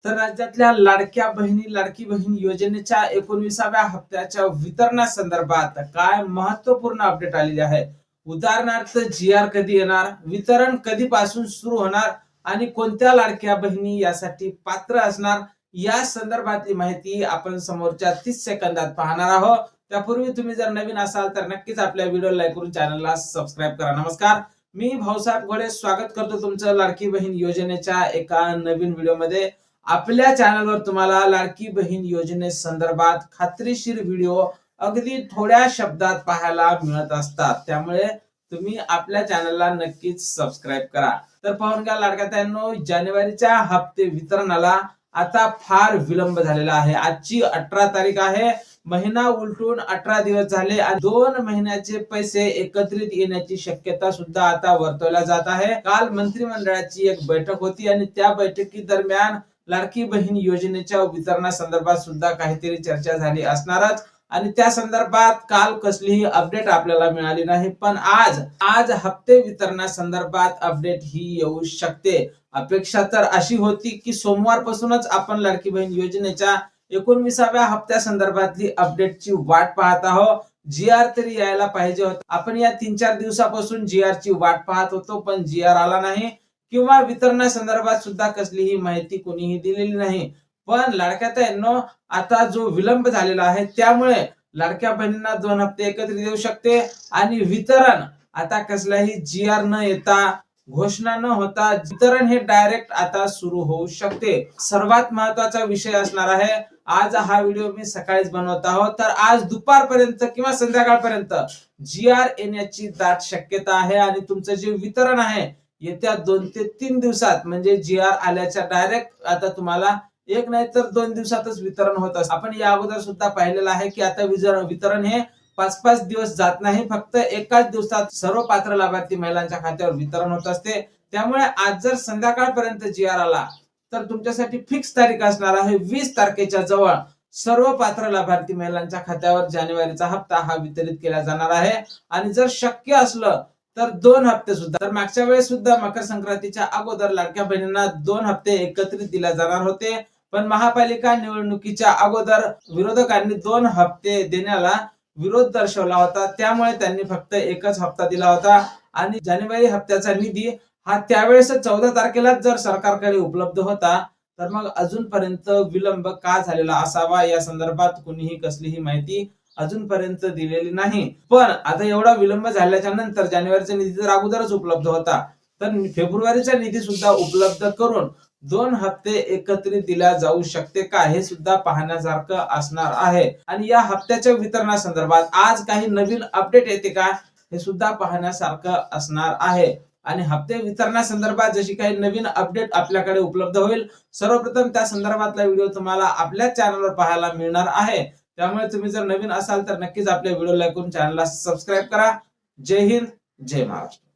तर राज्यातल्या लाडक्या बहिणी लाडकी बहीण योजनेच्या 19व्या हप्त्याच्या वितरणासंदर्भात काय महत्वपूर्ण अपडेट आलेली आहे. उदाहरणार्थ जी.आर. कधी येणार, वितरण कधीपासून सुरू होणार आणि कोणत्या लाडक्या बहिणी यासाठी पात्र असणार, या संदर्भातली माहिती आपण समोरच्या 30 सेकंदात पाहणार आहोत. त्यापूर्वी तुम्ही जर नवीन असाल तर नक्कीच आपल्या व्हिडिओ लाईक करून चॅनलला सबस्क्राईब करा. नमस्कार, मी भाऊसाहेब घोडे स्वागत करतो तुमचं लाडकी बहीण योजनेच्या एका नवीन व्हिडिओमध्ये. आपल्या चॅनलवर तुम्हाला लाडकी बहीण योजनेसंदर्भात खात्रीशीर व्हिडिओ अगदी थोड्या शब्दात पाहायला मिळत असतात, त्यामुळे तुम्ही आपल्या चॅनलला नक्कीच सबस्क्राईब करा. तर पाहून घ्या लाडक्या ताईंनो, जानेवारीच्या हप्ते वितरणाला आता फार विलंब झालेला आहे. आजची 18 तारीख आहे. महिना उलटून 18 दिवस झाले आणि 2 महिन्याचे पैसे एकत्रित येण्याची शक्यता सुद्धा आता वर्तवल्या जात आहे. काल मंत्रिमंडळाची एक बैठक होती आणि त्या बैठकी दरम्यान लाडकी बहीण योजनेच्या वितरणासंदर्भात सुद्धा काहीतरी चर्चा झाली असणारच आणि त्या संदर्भात काल कसलीही अपडेट आपल्याला मिळाली नाही. पण आज हप्ते वितरणासंदर्भात अपडेट ही येऊ शकते. अपेक्षा तर अशी होती की सोमवारपासूनच आपण लाडकी बहीण योजनेच्या 19व्या हप्त्या संदर्भातली अपडेटची वाट पाहत आहोत. जी.आर. तरी यायला पाहिजे होता. आपण या 3-4 दिवसापासून जी.आर. ची वाट पाहत होतो, पण जी.आर. आला नाही किंवा वितरणासंदर्भात सुद्धा कसलीही माहिती कोणीही दिलेली नाही. पण लाडक्या ताईंनो, आता जो विलंब झालेला आहे त्यामुळे लाडक्या बहिणींना 2 हप्ते एकत्रित येऊ शकते आणि वितरण आता कसलाही जी.आर. न येता, घोषणा न होता वितरण हे डायरेक्ट आता सुरू होऊ शकते. सर्वात महत्वाचा विषय असणार आहे. आज हा व्हिडिओ मी सकाळीच बनवत आहोत, तर आज दुपारपर्यंत किंवा संध्याकाळपर्यंत जी.आर. येण्याची दाट शक्यता आहे आणि तुमचं जे वितरण आहे येत्या 2 ते 3 दिवसात, म्हणजे जी.आर. आल्याच्या डायरेक्ट आता तुम्हाला 1 नाही तर 2 दिवसातच वितरण होत असतं. आपण या अगोदर सुद्धा पाहिलेलं आहे की आता वितरण हे 5-5 दिवस जात नाही, फक्त एकाच दिवसात सर्व पात्र लाभार्थी महिलांच्या खात्यावर वितरण होत असते. त्यामुळे आज जर संध्याकाळपर्यंत जी.आर. आला तर तुमच्यासाठी फिक्स तारीख असणार आहे 20 तारखेच्या जवळ सर्व पात्र लाभार्थी महिलांच्या खात्यावर जानेवारीचा हप्ता हा वितरित केला जाणार आहे. आणि जर शक्य असलं तर 2 हप्ते सुद्धा. तर मागच्या वेळेस सुद्धा मकर संक्रांतीच्या अगोदर लाडक्या बहिणींना 2 हप्ते एकत्रित दिले जाणार होते, पण महापालिका निवडणुकीच्या अगोदर विरोधकांनी 2 हप्ते देण्याला विरोध दर्शवला होता. त्यामुळे त्यांनी फक्त एकच हप्ता दिला होता आणि जानेवारी हप्त्याचा निधी हा त्यावेळेस 14 तारखेलाच जर सरकारकडे उपलब्ध होता, तर मग अजूनपर्यंत विलंब का झालेला असावा या संदर्भात कोणीही कसलीही माहिती अजूनपर्यंत दिलेली नाही. पण आता एवढा विलंब झाल्याच्या नंतर जानेवारीचा निधी जर अगोदरच उपलब्ध होता, तर फेब्रुवारीचा निधी सुद्धा उपलब्ध करून 2 हप्ते एकत्रित दिल्या जाऊ शकते का, हे सुद्धा पाहण्यासारखं असणार आहे. आणि या हप्त्याच्या वितरणासंदर्भात आज काही नवीन अपडेट येते का, हे सुद्धा पाहण्यासारखं असणार आहे. आणि हप्ते वितरणासंदर्भात जशी काही नवीन अपडेट आपल्याकडे उपलब्ध होईल, सर्वप्रथम त्या संदर्भातला व्हिडिओ तुम्हाला आपल्या चॅनलवर पाहायला मिळणार आहे. त्यामुळे तुम्ही जर नवीन असाल तर नक्कीच आपल्या व्हिडिओ लाईक करून चॅनलला सबस्क्राईब करा. जय हिंद, जय महाराष्ट्र.